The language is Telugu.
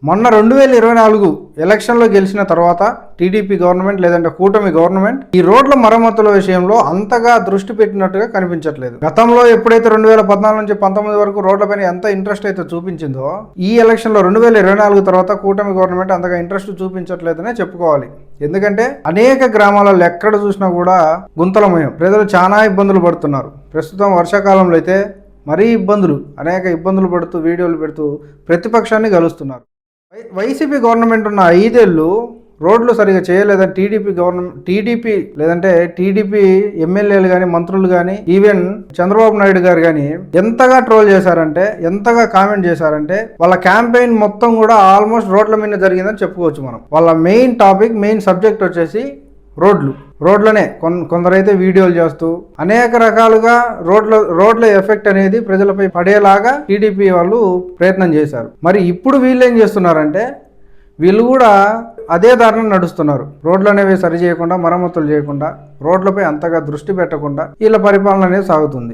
మొన్న 2024 ఎలక్షన్లో గెలిచిన తర్వాత టీడీపీ గవర్నమెంట్ లేదంటే కూటమి గవర్నమెంట్ ఈ రోడ్ల మరమ్మతుల విషయంలో అంతగా దృష్టి పెట్టినట్టుగా కనిపించట్లేదు. గతంలో ఎప్పుడైతే 2014 నుంచి 19 వరకు రోడ్లపైన ఎంత ఇంట్రెస్ట్ అయితే చూపించిందో ఈ ఎలక్షన్లో 2024 తర్వాత కూటమి గవర్నమెంట్ అంతగా ఇంట్రెస్ట్ చూపించట్లేదనే చెప్పుకోవాలి. ఎందుకంటే అనేక గ్రామాలలో ఎక్కడ చూసినా కూడా గుంతలమయం, ప్రజలు చాలా ఇబ్బందులు పడుతున్నారు. ప్రస్తుతం వర్షాకాలంలో అయితే మరీ అనేక ఇబ్బందులు పడుతూ వీడియోలు పెడుతూ ప్రతిపక్షాన్ని గెలుస్తున్నారు. వైసీపీ గవర్నమెంట్ ఉన్న 5 ఏళ్ళు రోడ్లు సరిగా చేయలేదని టీడీపీ ఎమ్మెల్యేలు కానీ మంత్రులు కానీ ఈవెన్ చంద్రబాబు నాయుడు గారు కానీ ఎంతగా ట్రోల్ చేశారంటే, ఎంతగా కామెంట్ చేశారంటే వాళ్ళ క్యాంపెయిన్ మొత్తం కూడా ఆల్మోస్ట్ రోడ్ల మీద జరిగిందని చెప్పుకోవచ్చు మనం. వాళ్ళ మెయిన్ సబ్జెక్ట్ వచ్చేసి రోడ్లనే కొందరైతే వీడియోలు చేస్తూ అనేక రకాలుగా రోడ్ల ఎఫెక్ట్ అనేది ప్రజలపై పడేలాగా టీడీపీ వాళ్ళు ప్రయత్నం చేశారు. మరి ఇప్పుడు వీళ్ళు ఏం చేస్తున్నారంటే వీళ్ళు కూడా అదే దారిని నడుస్తున్నారు. రోడ్లు అనేవి సరి చేయకుండా, మరమ్మతులు చేయకుండా, రోడ్లపై అంతగా దృష్టి పెట్టకుండా వీళ్ళ పరిపాలన అనేది సాగుతుంది.